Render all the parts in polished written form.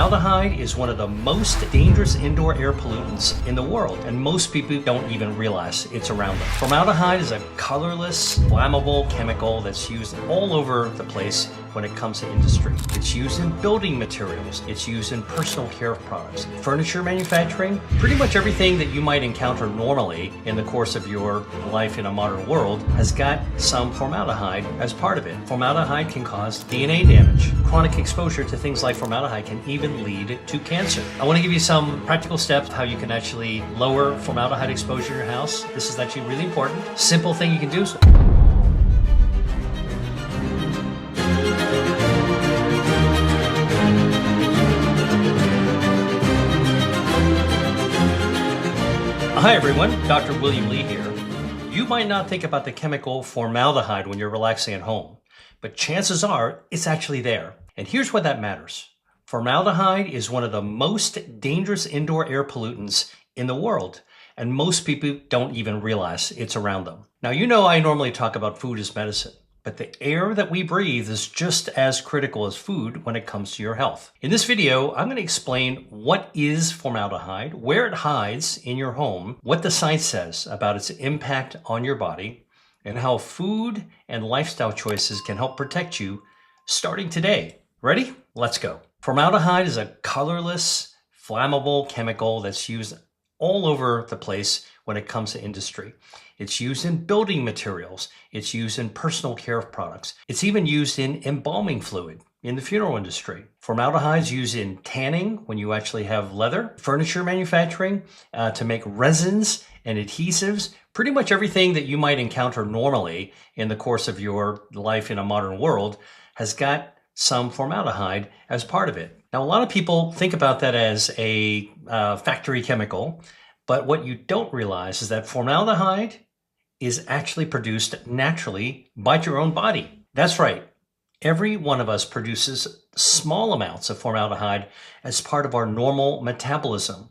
Formaldehyde is one of the most dangerous indoor air pollutants in the world, and most people don't even realize it's around them. Formaldehyde is a colorless, flammable chemical that's used all over the place when it comes to industry. It's used in building materials. It's used in personal care products, furniture manufacturing, pretty much everything that you might encounter normally in the course of your life in a modern world has got some formaldehyde as part of it. Formaldehyde can cause DNA damage. Chronic exposure to things like formaldehyde can even lead to cancer. I want to give you some practical steps how you can actually lower formaldehyde exposure in your house. This is actually really important. Simple thing you can do. Hi everyone, Dr. William Lee here. You might not think about the chemical formaldehyde when you're relaxing at home, but chances are it's actually there. And here's why that matters. Formaldehyde is one of the most dangerous indoor air pollutants in the world, and most people don't even realize it's around them. Now, you know I normally talk about food as medicine, but the air that we breathe is just as critical as food when it comes to your health. In this video, I'm going to explain what is formaldehyde, where it hides in your home, what the science says about its impact on your body, and how food and lifestyle choices can help protect you starting today. Ready? Let's go. Formaldehyde is a colorless, flammable chemical that's used all over the place when it comes to industry. It's used in building materials. It's used in personal care products. It's even used in embalming fluid in the funeral industry. Formaldehyde is used in tanning when you actually have leather, furniture manufacturing, to make resins and adhesives, pretty much everything that you might encounter normally in the course of your life in a modern world has got some formaldehyde as part of it. Now, a lot of people think about that as a factory chemical, but what you don't realize is that formaldehyde is actually produced naturally by your own body. That's right. Every one of us produces small amounts of formaldehyde as part of our normal metabolism.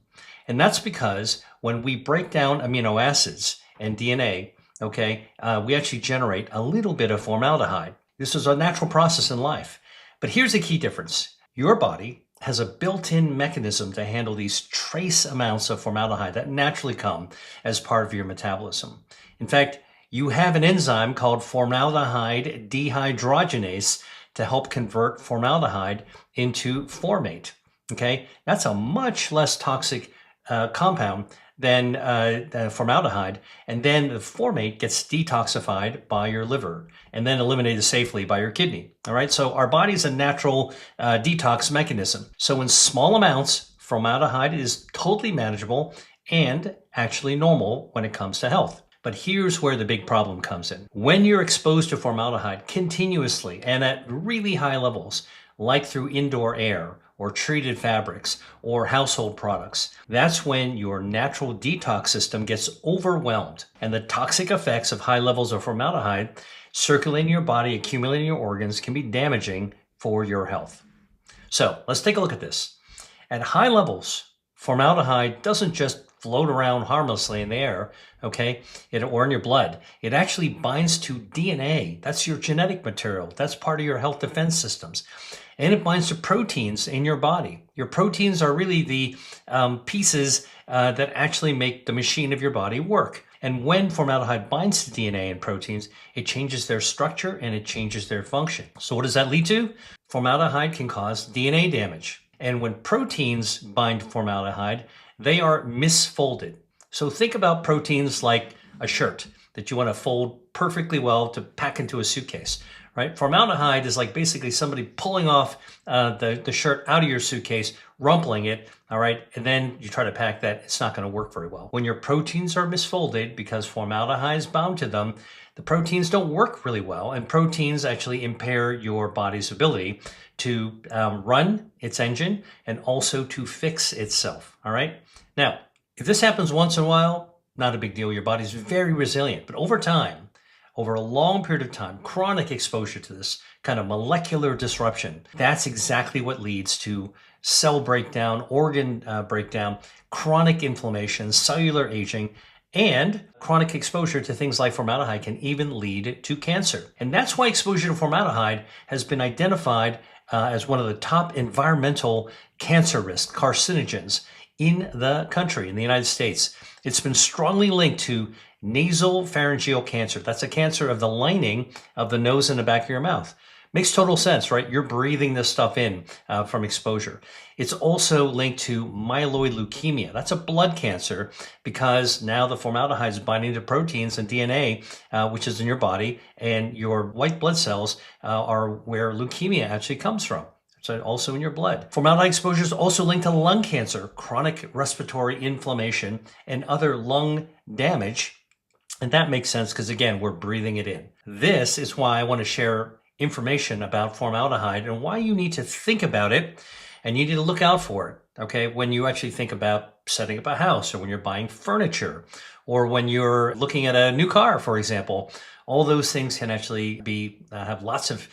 And that's because when we break down amino acids and DNA, we actually generate a little bit of formaldehyde. This is a natural process in life. But here's the key difference. Your body has a built-in mechanism to handle these trace amounts of formaldehyde that naturally come as part of your metabolism. In fact, you have an enzyme called formaldehyde dehydrogenase to help convert formaldehyde into formate. Okay, that's a much less toxic compound than formaldehyde, and then the formate gets detoxified by your liver and then eliminated safely by your kidney. All right, so our body is a natural detox mechanism. So in small amounts, formaldehyde is totally manageable and actually normal when it comes to health. But here's where the big problem comes in. When you're exposed to formaldehyde continuously and at really high levels, like through indoor air or treated fabrics or household products, that's when your natural detox system gets overwhelmed, and the toxic effects of high levels of formaldehyde circulating in your body, accumulating in your organs, can be damaging for your health. So let's take a look at this. At high levels, formaldehyde doesn't just float around harmlessly in the air, or in your blood. It actually binds to DNA. That's your genetic material. That's part of your health defense systems. And it binds to proteins in your body. Your proteins are really the pieces that actually make the machine of your body work. And when formaldehyde binds to DNA and proteins, it changes their structure and it changes their function. So what does that lead to? Formaldehyde can cause DNA damage. And when proteins bind to formaldehyde, they are misfolded. So think about proteins like a shirt that you want to fold perfectly well to pack into a suitcase, right? Formaldehyde is like basically somebody pulling off the shirt out of your suitcase, rumpling it, all right? And then you try to pack that, it's not going to work very well. When your proteins are misfolded because formaldehyde is bound to them, the proteins don't work really well, and proteins actually impair your body's ability to run its engine and also to fix itself, all right? Now, if this happens once in a while, not a big deal. Your body's very resilient. But over time, over a long period of time, chronic exposure to this kind of molecular disruption, that's exactly what leads to cell breakdown, organ breakdown, chronic inflammation, cellular aging, and chronic exposure to things like formaldehyde can even lead to cancer. And that's why exposure to formaldehyde has been identified as one of the top environmental cancer risk carcinogens in the country, in the United States. It's been strongly linked to nasal pharyngeal cancer. That's a cancer of the lining of the nose and the back of your mouth. Makes total sense, right? You're breathing this stuff in from exposure. It's also linked to myeloid leukemia. That's a blood cancer because now the formaldehyde is binding to proteins and DNA, which is in your body, and your white blood cells are where leukemia actually comes from. So also in your blood. Formaldehyde exposure is also linked to lung cancer, chronic respiratory inflammation, and other lung damage. And that makes sense because, again, we're breathing it in. This is why I want to share information about formaldehyde and why you need to think about it and you need to look out for it, okay? When you actually think about setting up a house or when you're buying furniture or when you're looking at a new car, for example, all those things can actually be have lots of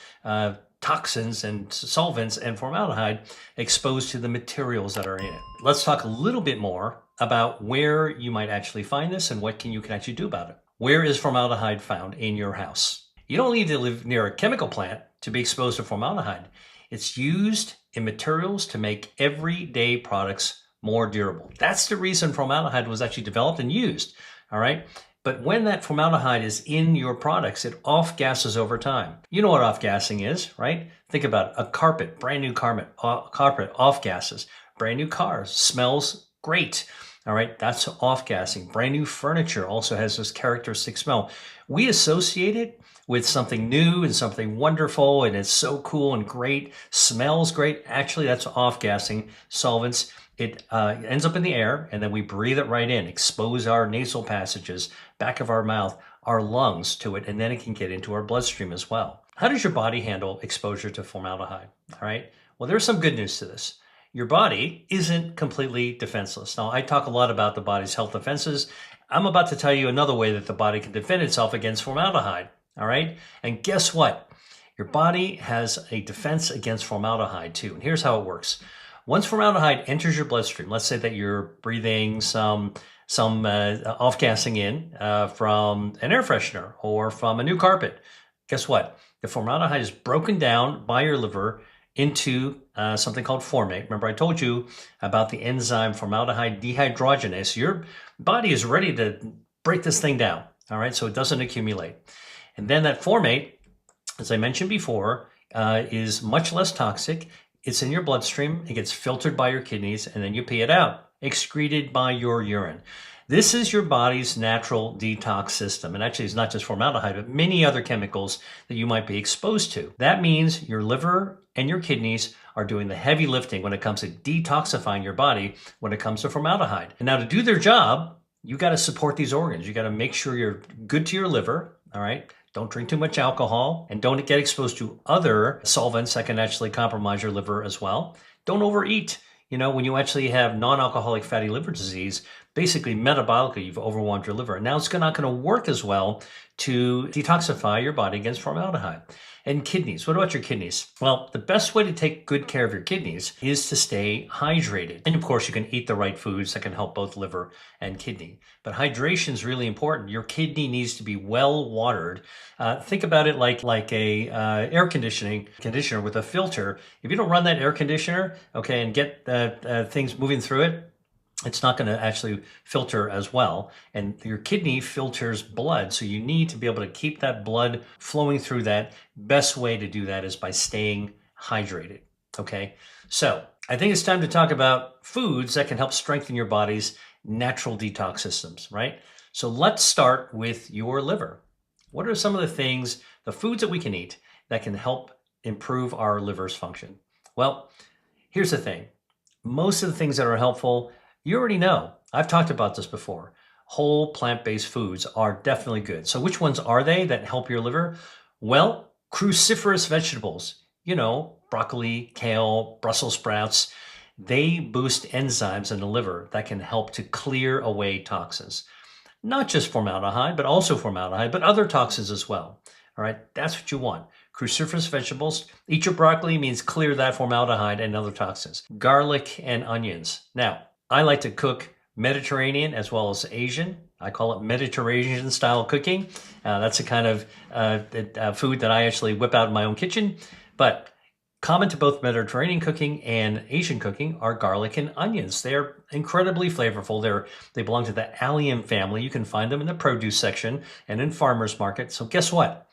toxins and solvents and formaldehyde exposed to the materials that are in it. Let's talk a little bit more about where you might actually find this and what you can actually do about it. Where is formaldehyde found in your house? You don't need to live near a chemical plant to be exposed to formaldehyde. It's used in materials to make everyday products more durable. That's the reason formaldehyde was actually developed and used, all right? But when that formaldehyde is in your products, it off-gasses over time. You know what off-gassing is, right? Think about it. A carpet, brand new carpet off-gasses. Brand new cars, smells great. All right, that's off-gassing. Brand new furniture also has this characteristic smell. We associate it with something new and something wonderful, and it's so cool and great, smells great. Actually, that's off-gassing solvents. It ends up in the air, and then we breathe it right in, expose our nasal passages, back of our mouth, our lungs to it, and then it can get into our bloodstream as well. How does your body handle exposure to formaldehyde? All right, well, there's some good news to this. Your body isn't completely defenseless. Now, I talk a lot about the body's health defenses. I'm about to tell you another way that the body can defend itself against formaldehyde. All right. And guess what? Your body has a defense against formaldehyde too. And here's how it works. Once formaldehyde enters your bloodstream, let's say that you're breathing some off-gassing in from an air freshener or from a new carpet. Guess what? The formaldehyde is broken down by your liver into something called formate. Remember, I told you about the enzyme formaldehyde dehydrogenase. Your body is ready to break this thing down, all right, so it doesn't accumulate. And then that formate, as I mentioned before, is much less toxic. It's in your bloodstream. It gets filtered by your kidneys, and then you pee it out, excreted by your urine. This is your body's natural detox system. And actually, it's not just formaldehyde, but many other chemicals that you might be exposed to. That means your liver and your kidneys are doing the heavy lifting when it comes to detoxifying your body when it comes to formaldehyde. And now to do their job, you got to support these organs. You got to make sure you're good to your liver, all right? Don't drink too much alcohol and don't get exposed to other solvents that can actually compromise your liver as well. Don't overeat. You know, when you actually have non-alcoholic fatty liver disease, basically metabolically, you've overwhelmed your liver. And now it's not going to work as well to detoxify your body against formaldehyde. And kidneys. What about your kidneys? Well, the best way to take good care of your kidneys is to stay hydrated. And of course, you can eat the right foods that can help both liver and kidney. But hydration is really important. Your kidney needs to be well watered. Think about it like a air conditioner with a filter. If you don't run that air conditioner, okay, and get things moving through it, it's not going to actually filter as well. And your kidney filters blood. So you need to be able to keep that blood flowing through that. Best way to do that is by staying hydrated. Okay. So I think it's time to talk about foods that can help strengthen your body's natural detox systems, right? So let's start with your liver. What are some of the things, the foods that we can eat that can help improve our liver's function? Well, here's the thing. Most of the things that are helpful, you already know. I've talked about this before. Whole plant-based foods are definitely good. So which ones are they that help your liver? Well, cruciferous vegetables, you know, broccoli, kale, Brussels sprouts, they boost enzymes in the liver that can help to clear away toxins. Not just formaldehyde, but also formaldehyde, but other toxins as well. All right, that's what you want. Cruciferous vegetables. Eat your broccoli means clear that formaldehyde and other toxins. Garlic and onions. Now, I like to cook Mediterranean as well as Asian. I call it Mediterranean style cooking. That's the kind of food that I actually whip out in my own kitchen. But Common to both Mediterranean cooking and Asian cooking are garlic and onions. They're incredibly flavorful. They belong to the allium family. You can find them in the produce section and in farmers market. So guess what?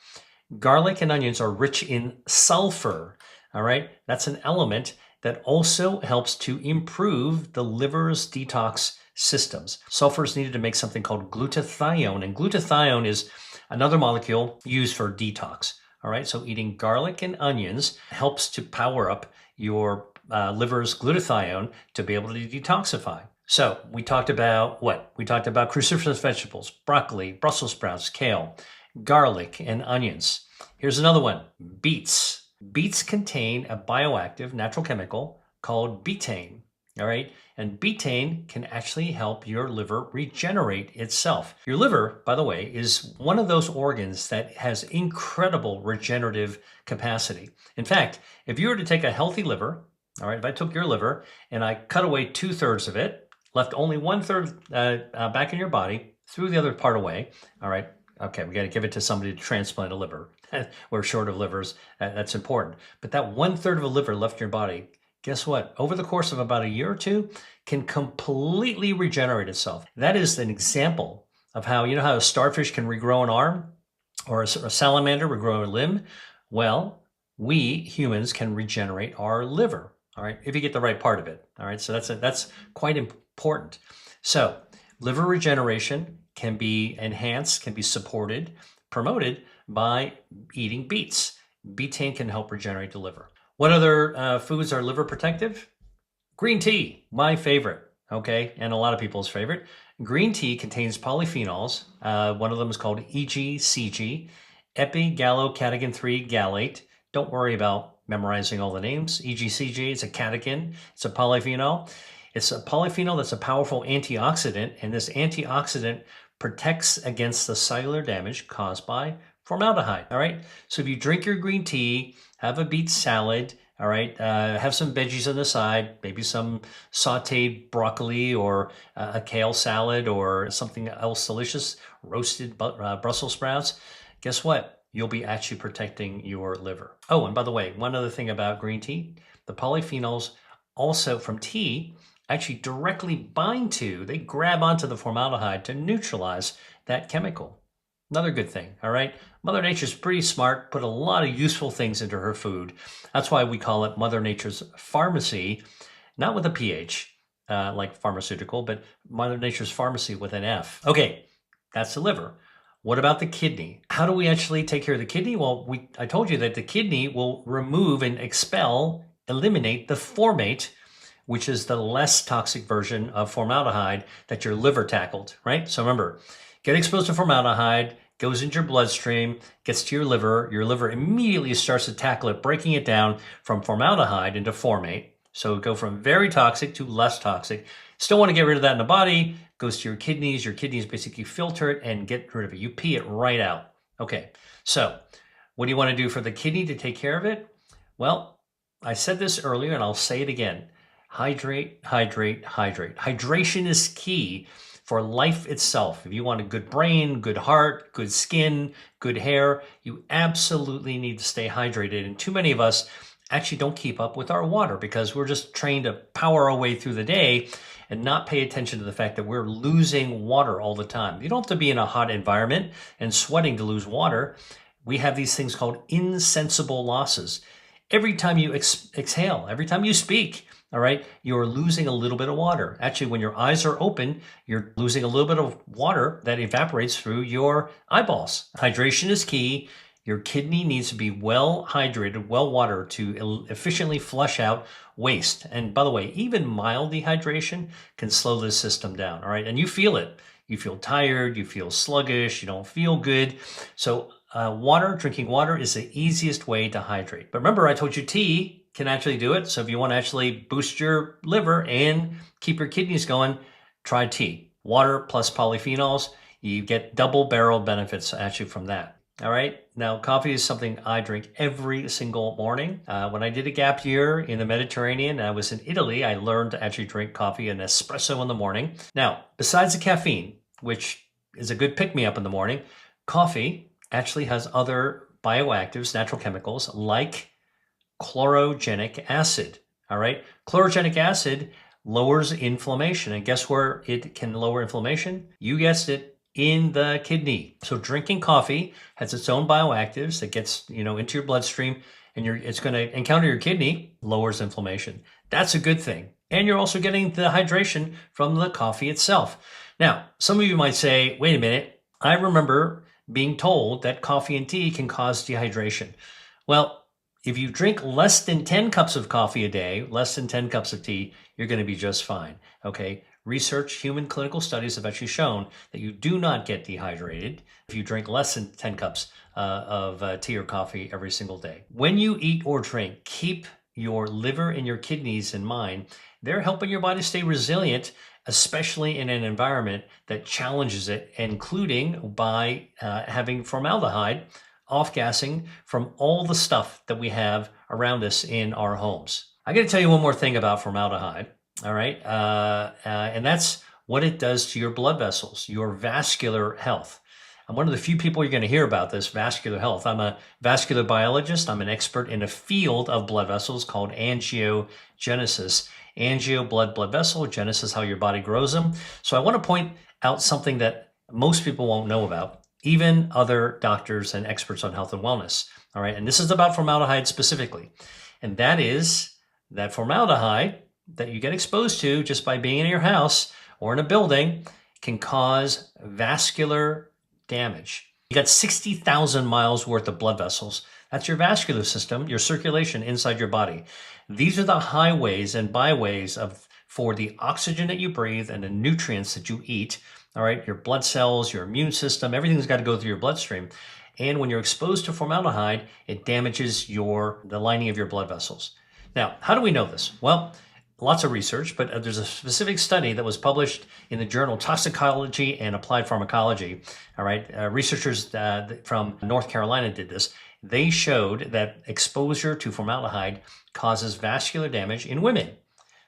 Garlic and onions are rich in sulfur. All right, that's an element that also helps to improve the liver's detox systems. Sulfur is needed to make something called glutathione, and glutathione is another molecule used for detox. All right, so eating garlic and onions helps to power up your liver's glutathione to be able to detoxify. So we talked about what? We talked about cruciferous vegetables, broccoli, Brussels sprouts, kale, garlic, and onions. Here's another one, beets. Beets contain a bioactive natural chemical called betaine, all right? And betaine can actually help your liver regenerate itself. Your liver, by the way, is one of those organs that has incredible regenerative capacity. In fact, if you were to take a healthy liver, all right, if I took your liver and I cut away 2/3 of it, left only 1/3 back in your body, threw the other part away, all right, okay, we got to give it to somebody to transplant a liver. We're short of livers. That's important. But that 1/3 of a liver left in your body, guess what? Over the course of about a year or two, can completely regenerate itself. That is an example of how, you know how a starfish can regrow an arm or a salamander regrow a limb? Well, we humans can regenerate our liver, all right, if you get the right part of it, all right? So that's quite important. So liver regeneration can be enhanced, can be supported, promoted by eating beets. Betaine can help regenerate the liver. What other foods are liver protective? Green tea, my favorite, okay, and a lot of people's favorite. Green tea contains polyphenols. One of them is called EGCG, epigallocatechin-3 gallate. Don't worry about memorizing all the names. EGCG is a catechin. It's a polyphenol. It's a polyphenol that's a powerful antioxidant, and this antioxidant protects against the cellular damage caused by formaldehyde, all right? So if you drink your green tea, have a beet salad, all right, have some veggies on the side, maybe some sauteed broccoli or a kale salad or something else delicious, roasted Brussels sprouts, guess what? You'll be actually protecting your liver. Oh, and by the way, one other thing about green tea, the polyphenols also from tea actually directly bind to, they grab onto the formaldehyde to neutralize that chemical. Another good thing, all right? Mother Nature's pretty smart, put a lot of useful things into her food. That's why we call it Mother Nature's pharmacy, not with a PH, like pharmaceutical, but Mother Nature's pharmacy with an F. Okay, that's the liver. What about the kidney? How do we actually take care of the kidney? Well, I told you that the kidney will remove and expel, eliminate the formate, which is the less toxic version of formaldehyde that your liver tackled, right? So remember, get exposed to formaldehyde, goes into your bloodstream, gets to your liver immediately starts to tackle it, breaking it down from formaldehyde into formate. So go from very toxic to less toxic. Still want to get rid of that in the body, goes to your kidneys basically filter it and get rid of it. You pee it right out. Okay, so what do you want to do for the kidney to take care of it? Well, I said this earlier and I'll say it again. Hydrate, hydrate, hydrate. Hydration is key for life itself. If you want a good brain, good heart, good skin, good hair, you absolutely need to stay hydrated. And too many of us actually don't keep up with our water because we're just trained to power our way through the day and not pay attention to the fact that we're losing water all the time. You don't have to be in a hot environment and sweating to lose water. We have these things called insensible losses. Every time you exhale, every time you speak, all right, you're losing a little bit of water. Actually, when your eyes are open, you're losing a little bit of water that evaporates through your eyeballs. Hydration is key. Your kidney needs to be well hydrated, well watered to efficiently flush out waste. And by the way, even mild dehydration can slow this system down, all right? And you feel it. You feel tired, you feel sluggish, you don't feel good. So drinking water is the easiest way to hydrate. But remember, I told you tea can actually do it. So if you want to actually boost your liver and keep your kidneys going, try tea. Water plus polyphenols, you get double barrel benefits actually from that. All right. Now, coffee is something I drink every single morning. When I did a gap year in the Mediterranean, I was in Italy, I learned to actually drink coffee, an espresso in the morning. Now, besides the caffeine, which is a good pick-me-up in the morning, coffee actually has other bioactives, natural chemicals like chlorogenic acid. All right. Chlorogenic acid lowers inflammation. And guess where it can lower inflammation? You guessed it, in the kidney. So drinking coffee has its own bioactives that gets, into your bloodstream, and it's going to encounter your kidney, lowers inflammation. That's a good thing. And you're also getting the hydration from the coffee itself. Now, some of you might say, wait a minute, I remember being told that coffee and tea can cause dehydration. Well, if you drink less than 10 cups of coffee a day, less than 10 cups of tea, you're going to be just fine. Okay. Research, human clinical studies have actually shown that you do not get dehydrated if you drink less than 10 cups of tea or coffee every single day. When you eat or drink, keep your liver and your kidneys in mind. They're helping your body stay resilient, especially in an environment that challenges it, including by having formaldehyde off-gassing from all the stuff that we have around us in our homes. I got to tell you one more thing about formaldehyde. All right. And that's what it does to your blood vessels, your vascular health. I'm one of the few people you're going to hear about this vascular health. I'm a vascular biologist. I'm an expert in a field of blood vessels called angiogenesis. Angio, blood vessel, genesis, how your body grows them. So I want to point out something that most people won't know about, even other doctors and experts on health and wellness. All right. And this is about formaldehyde specifically. And that is that formaldehyde that you get exposed to just by being in your house or in a building can cause vascular damage. You got 60,000 miles worth of blood vessels. That's your vascular system, your circulation inside your body. These are the highways and byways for the oxygen that you breathe and the nutrients that you eat. All right, your blood cells, your immune system, everything's got to go through your bloodstream. And when you're exposed to formaldehyde, it damages the lining of your blood vessels. Now, how do we know this? Well, lots of research, but there's a specific study that was published in the journal Toxicology and Applied Pharmacology. All right, researchers from North Carolina did this. They showed that exposure to formaldehyde causes vascular damage in women.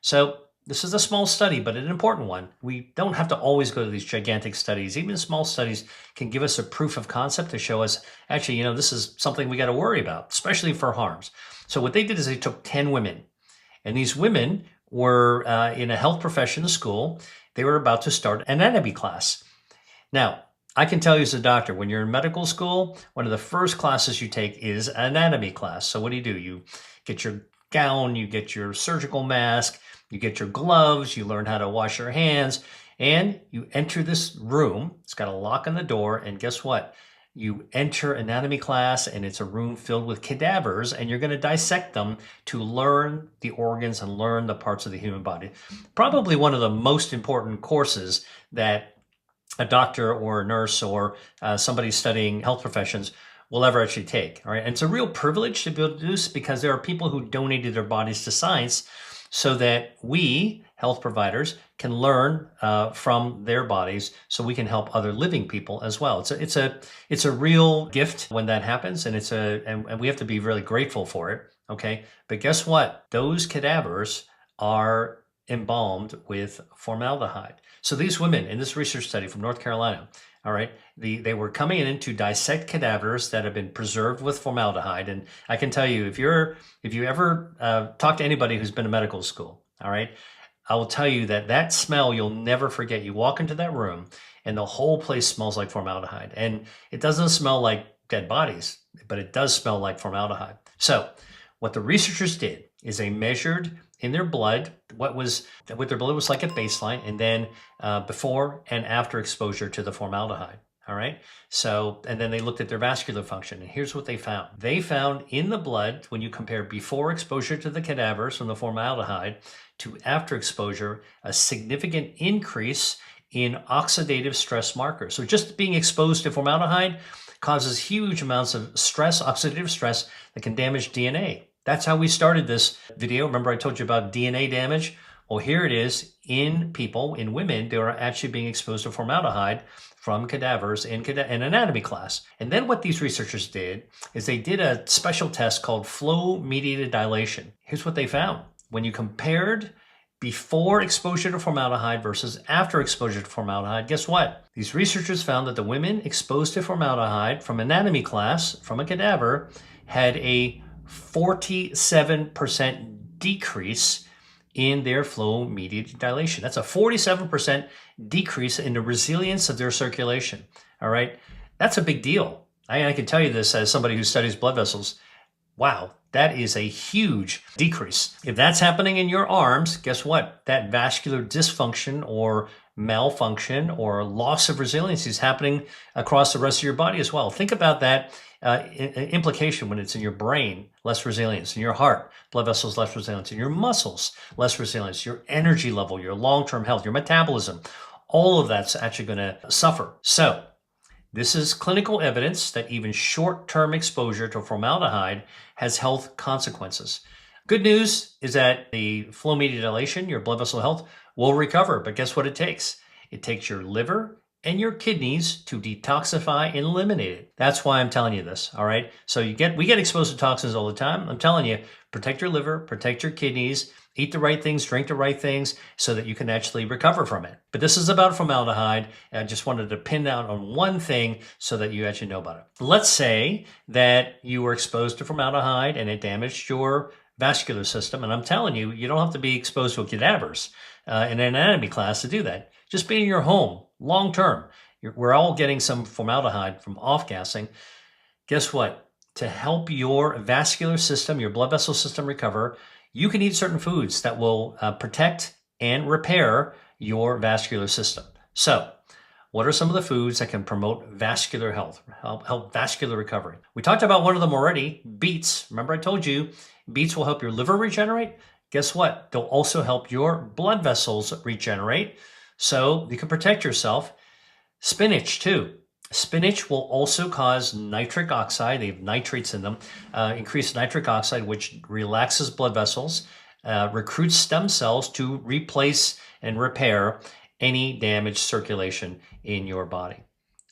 So this is a small study, but an important one. We don't have to always go to these gigantic studies. Even small studies can give us a proof of concept to show us, actually, this is something we got to worry about, especially for harms. So what they did is they took 10 women, and these women were in a health profession school. They were about to start an anatomy class. Now, I can tell you as a doctor, when you're in medical school, one of the first classes you take is anatomy class. So what do? You get your gown, you get your surgical mask, you get your gloves, you learn how to wash your hands, and you enter this room. It's got a lock on the door, and guess what? You enter anatomy class, and it's a room filled with cadavers, and you're going to dissect them to learn the organs and learn the parts of the human body. Probably one of the most important courses that a doctor or a nurse or somebody studying health professions will ever actually take. All right, and it's a real privilege to be able to do this because there are people who donated their bodies to science so that we, health providers, can learn from their bodies so we can help other living people as well. It's a real gift when that happens, and and we have to be really grateful for it. Okay, but guess what? Those cadavers are embalmed with formaldehyde. So these women in this research study from North Carolina, all right, they were coming in to dissect cadavers that have been preserved with formaldehyde. And I can tell you, if you ever talk to anybody who's been to medical school, all right, I will tell you that smell you'll never forget. You walk into that room and the whole place smells like formaldehyde. And it doesn't smell like dead bodies, but it does smell like formaldehyde. So what the researchers did is they measured in their blood what their blood was like at baseline, and then before and after exposure to the formaldehyde. All right. So, and then they looked at their vascular function, and here's what they found. They found in the blood, when you compare before exposure to the cadavers from the formaldehyde to after exposure, a significant increase in oxidative stress markers. So just being exposed to formaldehyde causes huge amounts of stress, oxidative stress, that can damage DNA. That's how we started this video. Remember I told you about DNA damage? Well, here it is in people, in women, they are actually being exposed to formaldehyde from cadavers in anatomy class. And then what these researchers did is they did a special test called flow-mediated dilation. Here's what they found. When you compared before exposure to formaldehyde versus after exposure to formaldehyde, guess what? These researchers found that the women exposed to formaldehyde from anatomy class, from a cadaver, had a 47% decrease in their flow-mediated dilation. That's a 47% decrease in the resilience of their circulation. All right, that's a big deal. I can tell you this as somebody who studies blood vessels. Wow, that is a huge decrease. If that's happening in your arms, guess what? That vascular dysfunction or malfunction or loss of resiliency is happening across the rest of your body as well. Think about that implication when it's in your brain, less resilience, in your heart, blood vessels, less resilience, in your muscles, less resilience, your energy level, your long-term health, your metabolism, all of that's actually going to suffer. So this is clinical evidence that even short-term exposure to formaldehyde has health consequences. Good news is that the flow-mediated dilation, your blood vessel health, will recover. But guess what it takes? It takes your liver and your kidneys to detoxify and eliminate it. That's why I'm telling you this, all right? So we get exposed to toxins all the time. I'm telling you, protect your liver, protect your kidneys, eat the right things, drink the right things so that you can actually recover from it. But this is about formaldehyde. And I just wanted to pin down on one thing so that you actually know about it. Let's say that you were exposed to formaldehyde and it damaged your vascular system. And I'm telling you, you don't have to be exposed to cadavers in an anatomy class to do that. Just be in your home long term. We're all getting some formaldehyde from off-gassing. Guess what? To help your vascular system, your blood vessel system recover, you can eat certain foods that will protect and repair your vascular system. So, what are some of the foods that can promote vascular health, help vascular recovery? We talked about one of them already, beets. Remember I told you, beets will help your liver regenerate. Guess what? They'll also help your blood vessels regenerate, so you can protect yourself. Spinach too. Spinach will also cause nitric oxide. They have nitrates in them. Increased nitric oxide, which relaxes blood vessels, recruits stem cells to replace and repair any damaged circulation in your body.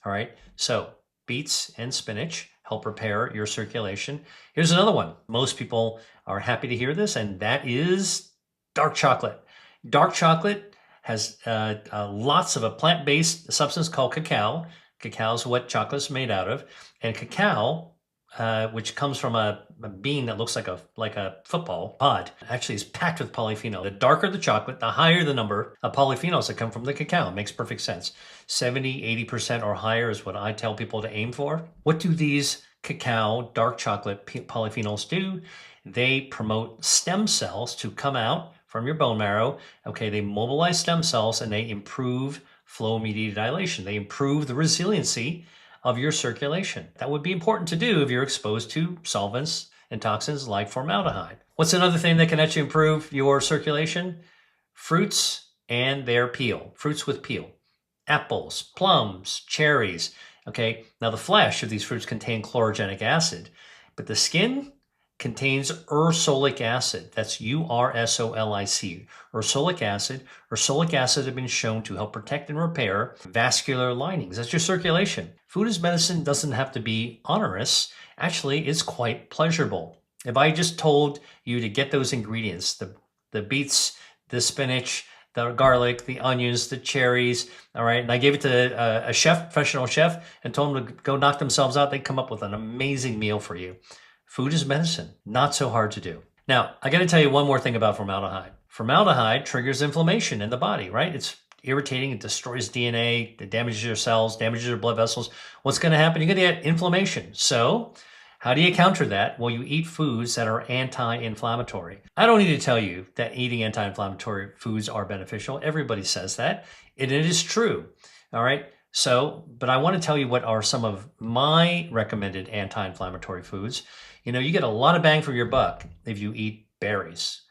All right, so beets and spinach help repair your circulation. Here's another one. Most people are happy to hear this, and that is dark chocolate. Dark chocolate has lots of a plant-based substance called cacao. Cacao is what chocolate's made out of. And cacao, which comes from a bean that looks like a football pod, actually is packed with polyphenol. The darker the chocolate, the higher the number of polyphenols that come from the cacao. It makes perfect sense. 70, 80% or higher is what I tell people to aim for. What do these cacao, dark chocolate polyphenols do? They promote stem cells to come out from your bone marrow. Okay, they mobilize stem cells and they improve flow-mediated dilation. They improve the resiliency of your circulation. That would be important to do if you're exposed to solvents and toxins like formaldehyde. What's another thing that can actually improve your circulation? Fruits and their peel. Fruits with peel. Apples, plums, cherries. Okay, now the flesh of these fruits contain chlorogenic acid, but the skin contains ursolic acid. That's ursolic. Ursolic acid. Ursolic acid has been shown to help protect and repair vascular linings. That's your circulation. Food as medicine doesn't have to be onerous. Actually, it's quite pleasurable. If I just told you to get those ingredients, the beets, the spinach, the garlic, the onions, the cherries, all right, and I gave it to a chef, professional chef, and told them to go knock themselves out, they'd come up with an amazing meal for you. Food is medicine, not so hard to do. Now, I got to tell you one more thing about formaldehyde. Formaldehyde triggers inflammation in the body, right? It's irritating, it destroys DNA, it damages your cells, damages your blood vessels. What's going to happen? You're going to get inflammation. So, how do you counter that? Well, you eat foods that are anti-inflammatory. I don't need to tell you that eating anti-inflammatory foods are beneficial. Everybody says that, and it is true, all right? So, but I want to tell you what are some of my recommended anti-inflammatory foods. You know, you get a lot of bang for your buck if you eat berries,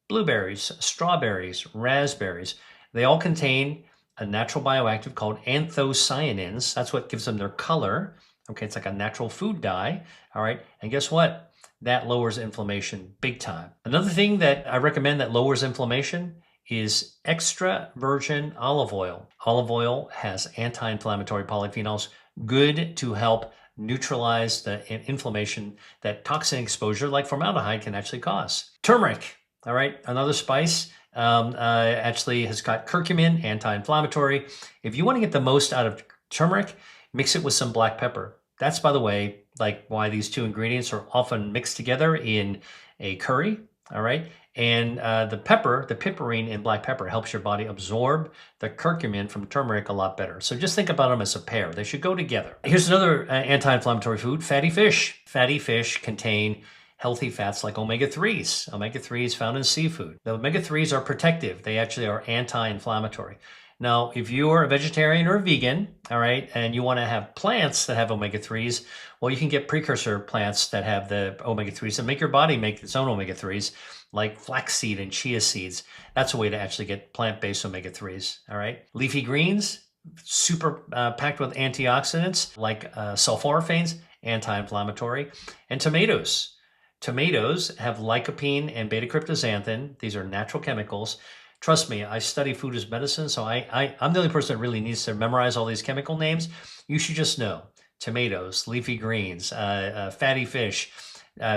blueberries, strawberries, raspberries. They all contain a natural bioactive called anthocyanins. That's what gives them their color. Okay, it's like a natural food dye. All right, and guess what? That lowers inflammation big time. Another thing that I recommend that lowers inflammation is extra virgin olive oil. Olive oil has anti-inflammatory polyphenols, good to help neutralize the inflammation that toxin exposure like formaldehyde can actually cause. Turmeric, all right, another spice, actually has got curcumin, anti-inflammatory. If you want to get the most out of turmeric, mix it with some black pepper. That's, by the way, like why these two ingredients are often mixed together in a curry, all right? And the piperine in black pepper helps your body absorb the curcumin from turmeric a lot better. So just think about them as a pair. They should go together. Here's another anti-inflammatory food, fatty fish. Fatty fish contain healthy fats like omega-3s. Omega-3s found in seafood. The omega-3s are protective. They actually are anti-inflammatory. Now, if you are a vegetarian or a vegan, all right, and you want to have plants that have omega-3s, well, you can get precursor plants that have the omega-3s and make your body make its own omega-3s, like flaxseed and chia seeds. That's a way to actually get plant-based omega-3s, all right? Leafy greens, super packed with antioxidants like sulforaphanes, anti-inflammatory, and tomatoes. Tomatoes have lycopene and beta-cryptoxanthin. These are natural chemicals. Trust me, I study food as medicine, so I'm the only person that really needs to memorize all these chemical names. You should just know tomatoes, leafy greens, fatty fish,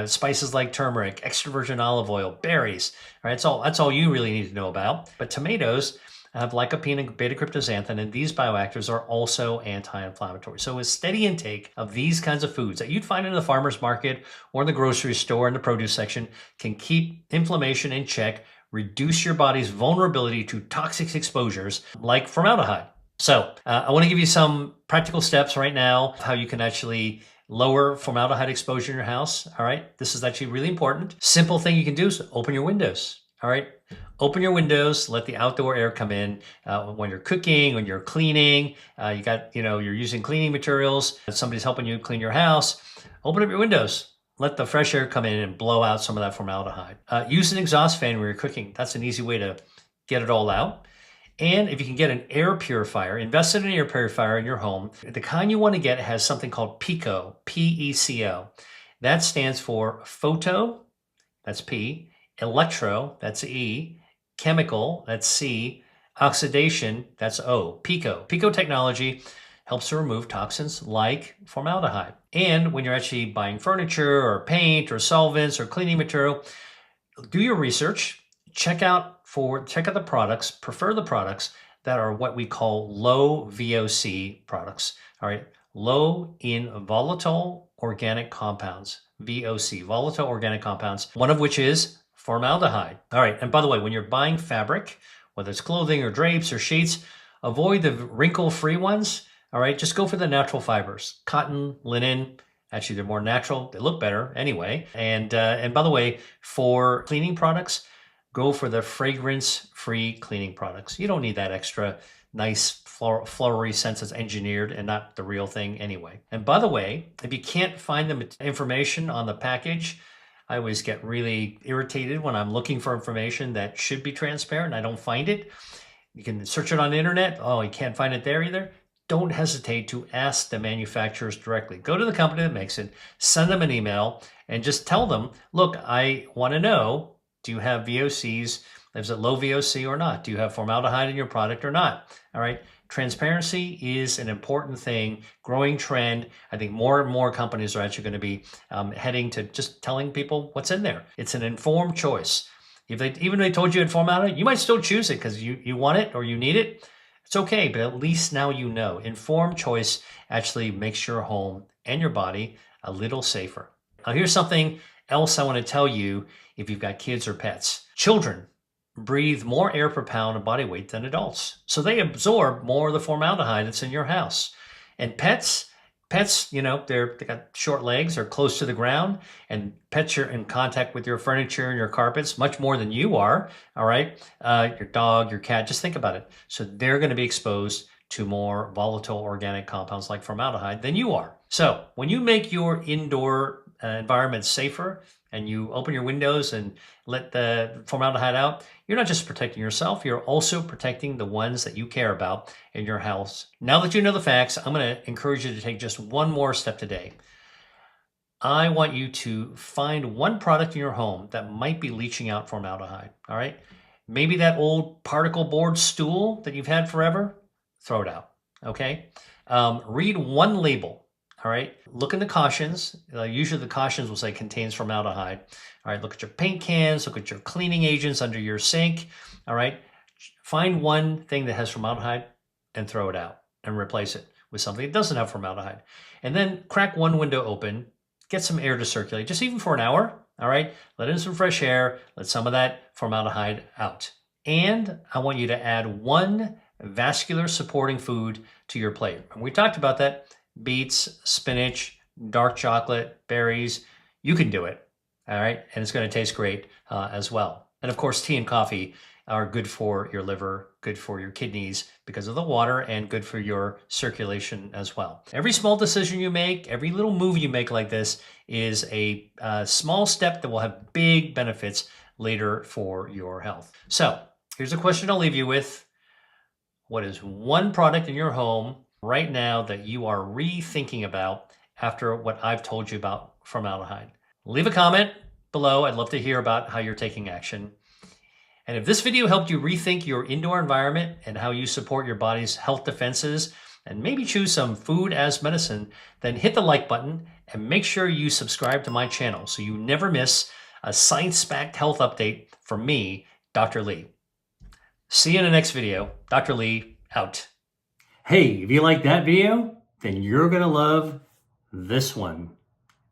spices like turmeric, extra virgin olive oil, berries. All right, that's all you really need to know about. But tomatoes have lycopene and beta-cryptoxanthin, and these bioactives are also anti-inflammatory. So a steady intake of these kinds of foods that you'd find in the farmer's market or in the grocery store in the produce section can keep inflammation in check, reduce your body's vulnerability to toxic exposures like formaldehyde. So I want to give you some practical steps right now, how you can actually lower formaldehyde exposure in your house. All right, this is actually really important. Simple thing you can do is open your windows. All right, open your windows, let the outdoor air come in when you're cooking, when you're cleaning. You're using cleaning materials. Somebody's helping you clean your house. Open up your windows. Let the fresh air come in and blow out some of that formaldehyde. Use an exhaust fan when you're cooking. That's an easy way to get it all out. And if you can get an air purifier, invest in an air purifier in your home. The kind you want to get has something called PECO, P-E-C-O. That stands for photo, that's P, electro, that's E, chemical, that's C, oxidation, that's O, PECO. PECO technology helps to remove toxins like formaldehyde. And when you're actually buying furniture or paint or solvents or cleaning material, do your research, check out the products, prefer the products that are what we call low VOC products, all right? Low in volatile organic compounds, VOC, volatile organic compounds, one of which is formaldehyde. All right, and by the way, when you're buying fabric, whether it's clothing or drapes or sheets, avoid the wrinkle-free ones, all right? Just go for the natural fibers, cotton, linen. Actually, they're more natural. They look better anyway. And by the way, for cleaning products, go for the fragrance-free cleaning products. You don't need that extra nice flowery sense that's engineered and not the real thing anyway. And by the way, if you can't find the information on the package, I always get really irritated when I'm looking for information that should be transparent and I don't find it. You can search it on the internet. Oh, you can't find it there either. Don't hesitate to ask the manufacturers directly. Go to the company that makes it, send them an email, and just tell them, look, I want to know, do you have VOCs? Is it low VOC or not? Do you have formaldehyde in your product or not? All right. Transparency is an important thing, growing trend. I think more and more companies are actually going to be heading to just telling people what's in there. It's an informed choice. Even if they told you had formaldehyde, you might still choose it because you want it or you need it. It's okay, but at least now you know. Informed choice actually makes your home and your body a little safer. Now here's something else I want to tell you if you've got kids or pets. Children breathe more air per pound of body weight than adults. So they absorb more of the formaldehyde that's in your house. And pets, they got short legs, they're close to the ground, and pets are in contact with your furniture and your carpets much more than you are, all right? Your dog, your cat, just think about it. So they're going to be exposed to more volatile organic compounds like formaldehyde than you are. So when you make your indoor environment safer and you open your windows and let the formaldehyde out, you're not just protecting yourself, you're also protecting the ones that you care about in your house. Now that you know the facts, I'm going to encourage you to take just one more step today. I want you to find one product in your home that might be leaching out formaldehyde, all right? Maybe that old particle board stool that you've had forever, throw it out, okay? Read one label. All right, look in the cautions. Usually the cautions will say contains formaldehyde. All right, look at your paint cans, look at your cleaning agents under your sink. All right, find one thing that has formaldehyde and throw it out and replace it with something that doesn't have formaldehyde. And then crack one window open, get some air to circulate, just even for an hour, all right? Let in some fresh air, let some of that formaldehyde out. And I want you to add one vascular supporting food to your plate. And we talked about that, beets, spinach, dark chocolate, berries. You can do it, all right? And it's gonna taste great as well. And of course, tea and coffee are good for your liver, good for your kidneys because of the water, and good for your circulation as well. Every small decision you make, every little move you make like this is a small step that will have big benefits later for your health. So here's a question I'll leave you with. What is one product in your home right now that you are rethinking about after what I've told you about formaldehyde? Leave a comment below. I'd love to hear about how you're taking action. And if this video helped you rethink your indoor environment and how you support your body's health defenses, and maybe choose some food as medicine, then hit the like button and make sure you subscribe to my channel so you never miss a science-backed health update from me, Dr. Lee. See you in the next video. Dr. Lee, out. Hey, if you like that video, then you're gonna love this one.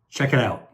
Check it out.